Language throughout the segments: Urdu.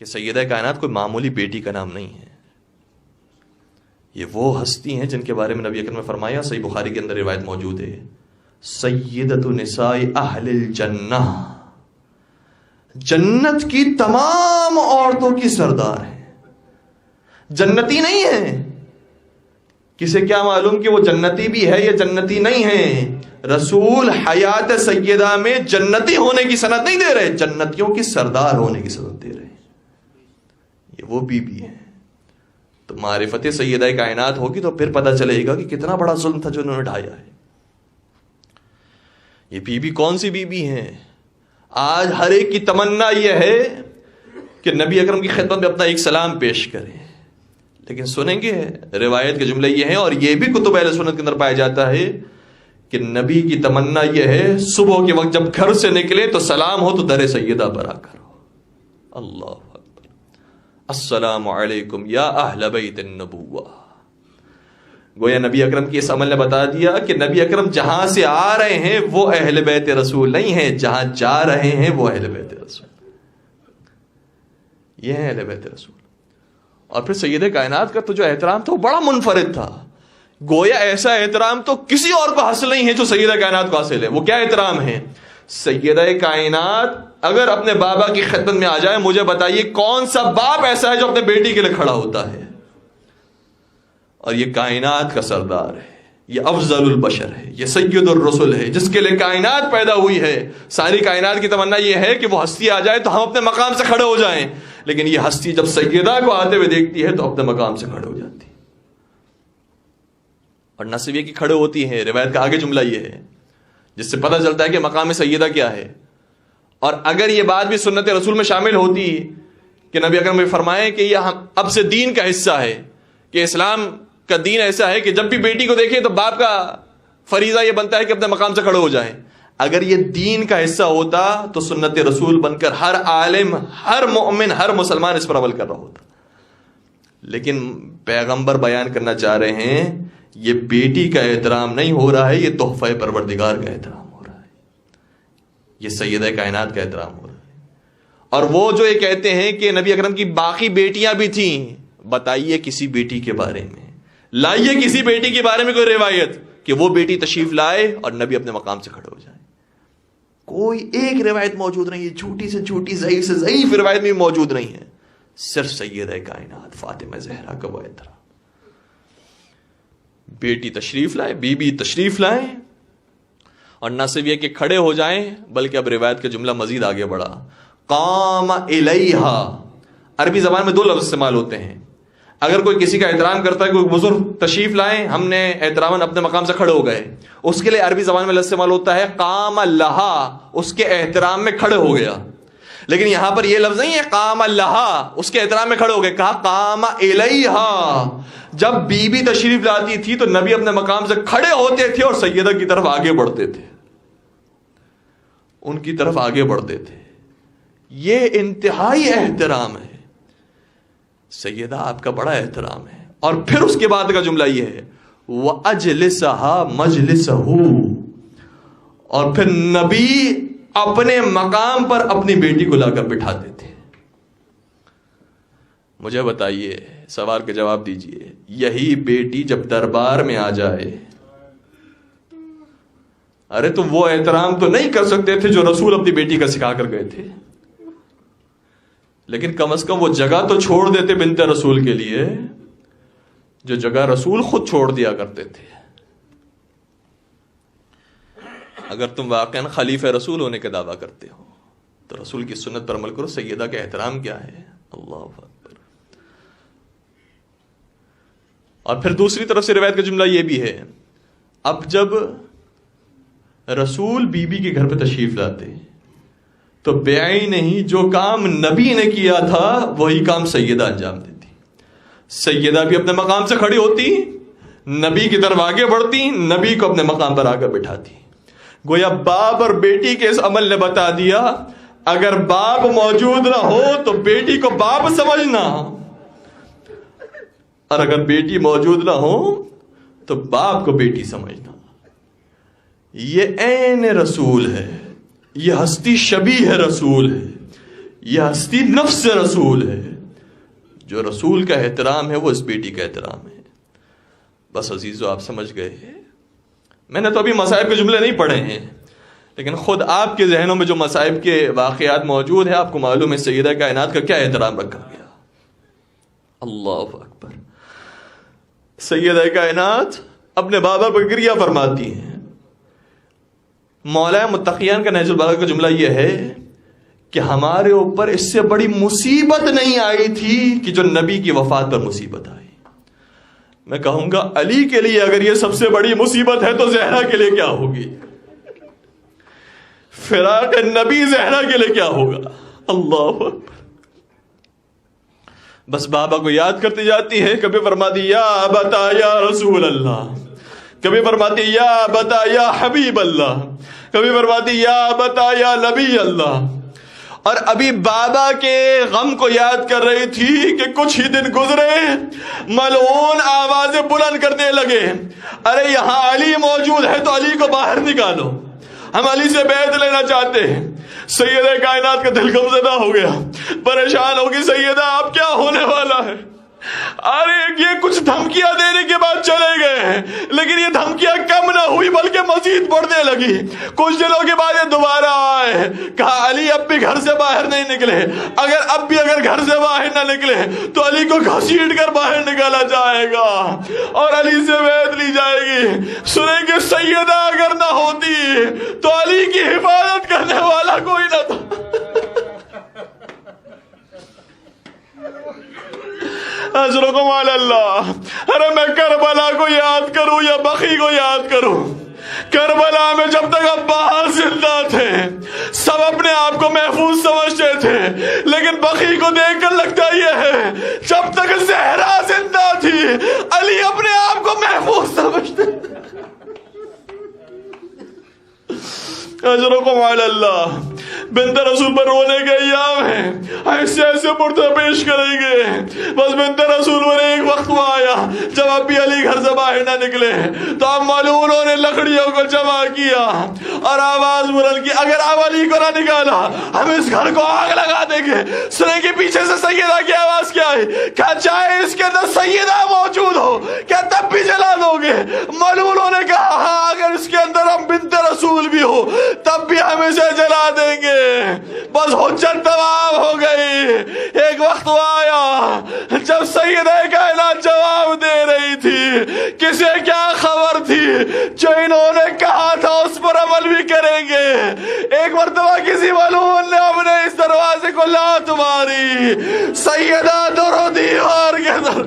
کہ سیدہ کائنات کوئی معمولی بیٹی کا نام نہیں ہے. یہ وہ ہستی ہیں جن کے بارے میں نبی اکرم نے فرمایا, صحیح بخاری کے اندر روایت موجود ہے, سیدۃ نساء اہل الجنہ, جنت کی تمام عورتوں کی سردار ہے. جنتی نہیں ہے. کسے کیا معلوم کہ وہ جنتی بھی ہے یا جنتی نہیں ہے. رسول حیات سیدہ میں جنتی ہونے کی سند نہیں دے رہے, جنتیوں کی سردار ہونے کی سند دے رہے. یہ وہ بی بی ہے. تو معرفت سیدہ کائنات ہوگی تو پھر پتہ چلے گا کہ کتنا بڑا ظلم تھا جو انہوں نے ڈھایا ہے. یہ بی بی کون سی بی بی ہیں؟ آج ہر ایک کی تمنا یہ ہے کہ نبی اکرم کی خدمت میں اپنا ایک سلام پیش کریں. لیکن سنیں گے روایت کے جملے یہ ہیں, اور یہ بھی کتب اہل سنت کے اندر پایا جاتا ہے کہ نبی کی تمنا یہ ہے صبح کے وقت جب گھر سے نکلے تو سلام ہو تو در سیدہ پر آ کر ہو. اللہ اکبر. السلام علیکم یا اہل بیت النبوہ. گویا نبی اکرم کی اس عمل نے بتا دیا کہ نبی اکرم جہاں سے آ رہے ہیں وہ اہل بیت رسول نہیں ہیں, جہاں جا رہے ہیں وہ اہل بیت رسول. یہ ہے اہل بیت رسول. اور پھر سیدہ کائنات کا تو جو احترام تھا وہ بڑا منفرد تھا. گویا ایسا احترام تو کسی اور کو حاصل نہیں ہے جو سیدہ کائنات کو حاصل ہے. وہ کیا احترام ہے؟ سیدہ کائنات اگر اپنے بابا کی خدمت میں آ جائے, مجھے بتائیے کون سا باپ ایسا ہے جو اپنے بیٹی کے لیے کھڑا ہوتا ہے؟ اور یہ کائنات کا سردار ہے, یہ افضل البشر ہے, یہ سید الرسل ہے, جس کے لیے کائنات پیدا ہوئی ہے. ساری کائنات کی تمنا یہ ہے کہ وہ ہستی آ جائے تو ہم اپنے مقام سے کھڑے ہو جائیں. لیکن یہ ہستی جب سیدہ کو آتے ہوئے دیکھتی ہے تو اپنے مقام سے کھڑے ہو جاتی ہے. اور نہ صرف یہ کہ کھڑے ہوتی ہیں, روایت کا آگے جملہ یہ ہے جس سے پتہ چلتا ہے کہ مقام سیدہ کیا ہے. اور اگر یہ بات بھی سنت رسول میں شامل ہوتی کہ نبی اکرم نے فرمائے کہ یہ اب سے دین کا حصہ ہے, کہ اسلام کا دین ایسا ہے کہ جب بھی بیٹی کو دیکھے تو باپ کا فریضہ یہ بنتا ہے کہ اپنے مقام سے کھڑے ہو جائیں. اگر یہ دین کا حصہ ہوتا تو سنت رسول بن کر ہر عالم, ہر مومن, ہر مسلمان اس پر عمل کر رہا ہوتا. لیکن پیغمبر بیان کرنا چاہ رہے ہیں یہ بیٹی کا احترام نہیں ہو رہا ہے, یہ تحفہ پروردگار کا احترام ہو رہا ہے, یہ سیدہ کائنات کا احترام ہو رہا ہے. اور وہ جو یہ کہتے ہیں کہ نبی اکرم کی باقی بیٹیاں بھی تھیں, بتائیے کسی بیٹی کے بارے میں, لائیے کسی بیٹی کے بارے میں کوئی روایت کہ وہ بیٹی تشریف لائے اور نبی اپنے مقام سے کھڑے ہو جائے. کوئی ایک روایت موجود نہیں ہے, جھوٹی سے جھوٹی, ضعیف سے ضعیف روایت میں موجود نہیں ہے. صرف سیدہ کائنات فاطمہ زہرا کا وہ احترام. بیٹی تشریف لائے, بی بی تشریف لائیں, اور نہ صرف یہ کہ کھڑے ہو جائیں بلکہ اب روایت کا جملہ مزید آگے بڑھا. قام الیہا, عربی زبان میں دو لفظ استعمال ہوتے ہیں. اگر کوئی کسی کا احترام کرتا ہے, کوئی بزرگ تشریف لائیں, ہم نے احترام اپنے مقام سے کھڑے ہو گئے, اس کے لیے عربی زبان میں لفظ استعمال ہوتا ہے قام لہا, اس کے احترام میں کھڑے ہو گیا. لیکن یہاں پر یہ لفظ نہیں ہے قام لہا اس کے احترام میں کھڑے ہو گئے, کہا قام الیہا. جب بی بی تشریف لاتی تھی تو نبی اپنے مقام سے کھڑے ہوتے تھے اور سیدہ کی طرف آگے بڑھتے تھے, ان کی طرف آگے بڑھتے تھے. یہ انتہائی احترام ہے. سیدہ آپ کا بڑا احترام ہے. اور پھر اس کے بعد کا جملہ یہ ہے وَأَجْلِسَهَا مَجْلِسَهُ, اور پھر نبی اپنے مقام پر اپنی بیٹی کو لا کر بٹھاتے تھے. مجھے بتائیے, سوال کا جواب دیجئے, یہی بیٹی جب دربار میں آ جائے, ارے تو وہ احترام تو نہیں کر سکتے تھے جو رسول اپنی بیٹی کا سکھا کر گئے تھے, لیکن کم از کم وہ جگہ تو چھوڑ دیتے بنت رسول کے لیے جو جگہ رسول خود چھوڑ دیا کرتے تھے. اگر تم واقعا خلیفہ رسول ہونے کا دعویٰ کرتے ہو تو رسول کی سنت پر عمل کرو. سیدہ کا احترام کیا ہے؟ اللہ اکبر. اور پھر دوسری طرف سے روایت کا جملہ یہ بھی ہے, اب جب رسول بی بی کے گھر پہ تشریف لاتے تو بیائی نہیں, جو کام نبی نے کیا تھا وہی کام سیدہ انجام دیتی. سیدہ بھی اپنے مقام سے کھڑی ہوتی, نبی کی طرف آگے بڑھتی, نبی کو اپنے مقام پر آ کر بٹھاتی. گویا باپ اور بیٹی کے اس عمل نے بتا دیا اگر باپ موجود نہ ہو تو بیٹی کو باپ سمجھنا, اور اگر بیٹی موجود نہ ہو تو باپ کو بیٹی سمجھنا. یہ عین رسول ہے, یہ ہستی شبیہ رسول ہے, یہ ہستی نفس رسول ہے. جو رسول کا احترام ہے وہ اس بیٹی کا احترام ہے. بس عزیزو آپ سمجھ گئے ہیں. میں نے تو ابھی مصائب کے جملے نہیں پڑھے ہیں، لیکن خود آپ کے ذہنوں میں جو مصائب کے واقعات موجود ہیں آپ کو معلوم ہے سیدہ کائنات کا کیا احترام رکھا گیا. اللہ اکبر. سیدہ کائنات اپنے بابا پر گریہ فرماتی ہیں. مولا متقیان کا نہج البلاغہ کا جملہ یہ ہے کہ ہمارے اوپر اس سے بڑی مصیبت نہیں آئی تھی کہ جو نبی کی وفات پر مصیبت آئی. میں کہوں گا علی کے لیے اگر یہ سب سے بڑی مصیبت ہے تو زہرا کے لیے کیا ہوگی؟ فراق نبی زہرا کے لیے کیا ہوگا؟ اللہ اکبر. بس بابا کو یاد کرتی جاتی ہے. کبھی فرماتی یا ابتا یا رسول اللہ، کبھی فرماتی یا ابتا یا حبیب اللہ، کبھی فرماتی یا ابتا یا نبی اللہ. اور ابھی بابا کے غم کو یاد کر رہی تھی کہ کچھ ہی دن گزرے، ملعون آوازیں بلند کرنے لگے، ارے یہاں علی موجود ہے تو علی کو باہر نکالو، ہم علی سے بیعت لینا چاہتے ہیں. سیدہ کائنات کا دل غمزدہ ہو گیا، پریشان ہوگی. سیدہ آپ کیا ہونے والا ہے؟ ارے یہ کچھ دھمکیاں دینے کے بعد چلے گئے ہیں، لیکن یہ دھمکیاں کم نہ ہوئی بلکہ مزید بڑھنے لگی. کچھ دنوں کے بعد یہ دوبارہ آئے، کہا علی اب بھی گھر سے باہر نہیں نکلے، اگر گھر سے باہر نہ نکلے تو علی کو گھسیٹ کر باہر نکالا جائے گا اور علی سے بیعت لی جائے گی. سنیں کہ سیدہ اگر نہ ہوتی تو علی کی حفاظت کرنے والا کوئی نہ تھا. اجرکم علی اللہ. ارے میں کربلا کو یاد کروں یا بقی کو یاد کروں؟ کربلا میں جب تک عباس زندہ تھے سب اپنے آپ کو محفوظ سمجھتے تھے، لیکن بقی کو دیکھ کر لگتا یہ ہے جب تک زہرا زندہ تھی علی اپنے آپ کو محفوظ سمجھتے. اجرکم علی اللہ. بنت رسول پر رونے کے ایام ہیں، ایسے ایسے پرتہ پیش کریں گے. بس بنت رسول پر ایک وقت وہ آیا جب اب بھی علی گھر سے باہر نہ نکلے تو اب ملعونوں نے لکڑیوں کو جمع کیا اور آواز بلند کی، اگر اب علی کو نہ نکالا ہم اس گھر کو آگ لگا دیں گے. سنیں کہ پیچھے سے سیدہ کی آواز کیا ہے، کیا چاہے اس کے اندر سیدہ موجود ہو کیا تب بھی جلا دو گے؟ ملعونوں نے کہا ہاں اگر اس کے اندر ہم بنت رسول بھی ہو تب بھی ہم اسے جلا دیں گے. بس حجت تمام ہو گئی. ایک وقت وہ آیا جب سیدہ کائنات جواب دے رہی تھی، کسے کیا خبر تھی جو انہوں نے کہا تھا اس پر عمل بھی کریں گے. ایک مرتبہ کسی ملعون نے اپنے اس دروازے کو لات ماری، سیدہ درو دیوار کے در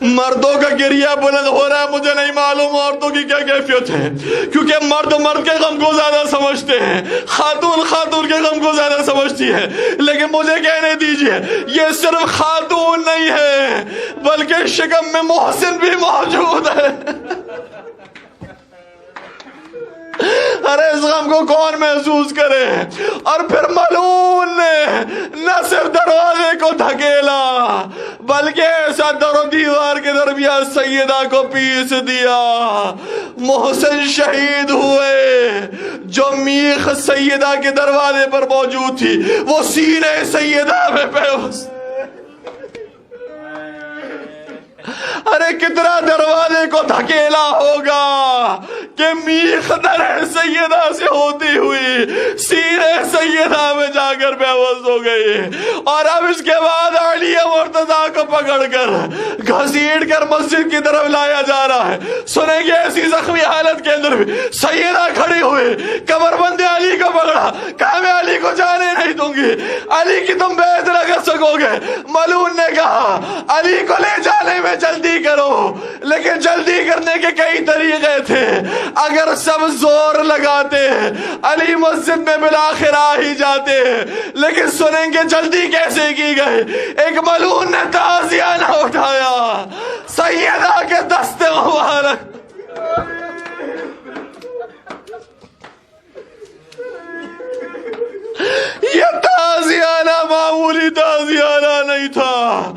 مردوں کا گریہ بلند ہو رہا ہے. مجھے نہیں معلوم عورتوں کی کیا کیفیت ہے، کیونکہ مرد کے غم کو زیادہ سمجھتے ہیں، خاتون کے غم کو زیادہ سمجھتی ہے. لیکن مجھے کہنے دیجئے یہ صرف خاتون نہیں ہے بلکہ شکم میں محسن بھی موجود ہے. ارے اس غم کو کون محسوس کرے؟ اور پھر ملعون نے نہ صرف دروازے کو دھکیلا بلکہ ایسا در و دیوار کے درمیان سیدہ کو پیس دیا. محسن شہید ہوئے. جو میخ سیدہ کے دروازے پر موجود تھی وہ سینے سیدہ میں پیوست. ارے کتنا دروازے کو دھکیلا ہوگا کہ میخ در سیدہ سے ہوتی ہوئی سینے سیدہ میں جا کر بےہوش ہو گئی. اور اب اس کے بعد علی مرتضیٰ کو پکڑ کر گھسیٹ کر مسجد کی طرف لایا جا رہا ہے. سنیں گے ایسی زخمی حالت کے اندر بھی سیدہ کھڑی ہوئی، کمر بند علی کو پکڑا، کہا میں علی کو جانے نہیں دوں گی، علی کی تم بیعت نہ کر سکو گے. ملعون نے کہا علی کو لے جانے میں جلدی کرو، لیکن جلدی کرنے کے کئی طریقے تھے. اگر سب زور لگاتے علی مسجد میں بالآخر آ ہی جاتے، لیکن سنیں گے جلدی کیسے کی گئی. ایک ملعون نے تعزیانہ اٹھایا، سیدہ کے دست مبارک یہ تعزیانہ معمولی تعزیانہ نہیں تھا،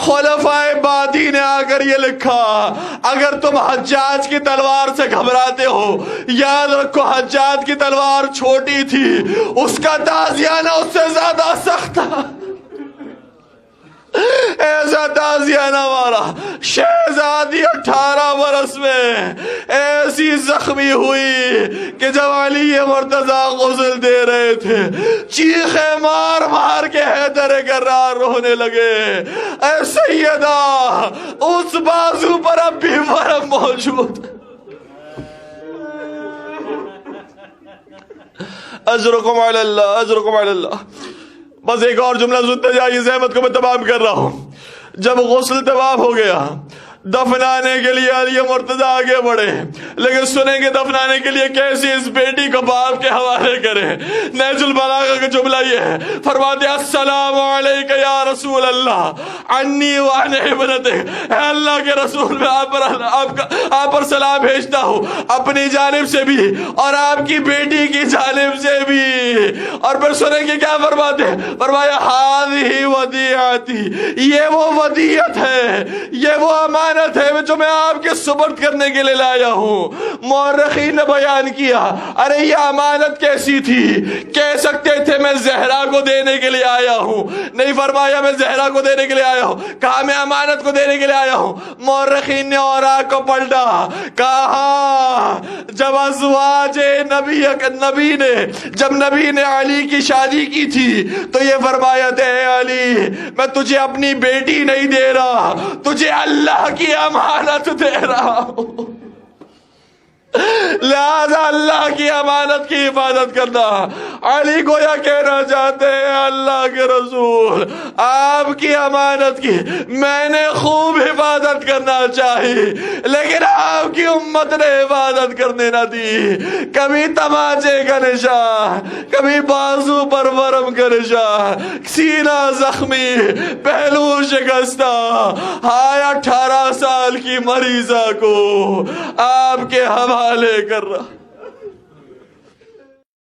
خلفائے بادی نے آ کر یہ لکھا اگر تم حجاج کی تلوار سے گھبراتے ہو یاد رکھو حجاج کی تلوار چھوٹی تھی، اس کا تازیانہ اس سے زیادہ سخت تھا۔ ایسا تازیانہ مارا، شہزادی 18 برس میں ایسی زخمی ہوئی کہ جب علی مرتضیٰ غسل دے رہے تھے چیخیں مار مار کے حیدر کرار رونے لگے۔ اے سیدہ اس بازو پر اب بھی ورم موجود۔ اجرکم علی اللہ، اجرکم علی اللہ۔ بس ایک اور جملہ سنتے جائیے، زحمت کو میں تمام کر رہا ہوں۔ جب غسل تمام ہو گیا دفنانے کے لیے علی مرتضیٰ آگے بڑھے، لیکن سنیں گے دفنانے کے لیے کیسے اس بیٹی کو باپ کے حوالے کریں۔ نہج البلاغہ کا جملہ یہ ہے، فرماتے السلام علیک یا رسول اللہ عنی وعن ابنتک، اے اللہ کے رسول میں آپ پر سلام بھیجتا ہوں اپنی جانب سے بھی اور آپ کی بیٹی کی جانب سے بھی۔ اور پھر سنیں گے کیا فرماتے ہیں، فرمایا ہذہ ودیعتی، یہ وہ ودیعت ہے، یہ وہ امانت ہے جو میں آپ کے سپرد کرنے کے لیے لایا ہوں۔ مورخین نے بیان کیا ارے یہ امانت کیسی تھی، کہہ سکتے تھے میں زہرا کو دینے کے لیے آیا ہوں، نہیں فرمایا میں زہرا کو دینے کے لیے آیا ہوں، کہا میں امانت کو دینے کے لیے آیا ہوں۔ مورخین نے اوراق کو پلٹا، کہا جب ازواج نبی نے علی کی شادی کی تھی تو یہ فرمایا تھا اے علی میں تجھے اپنی بیٹی نہیں دے رہا، تجھے اللہ کی امانت دے رہا ہوں، لہذا اللہ کی امانت کی حفاظت کرنا۔ علی گویا کہنا چاہتے ہیں اللہ کے رسول آپ کی امانت کی میں نے خوب حفاظت کرنا چاہی، لیکن آپ کی امت نے حفاظت کرنے نہ دی۔ کبھی تماچے کا نشان، کبھی بازو پر ورم کا نشان، سینہ زخمی، پہلو شکستہ، ہائے 18 سال کی مریضہ کو آپ کے حوالے کر رہا۔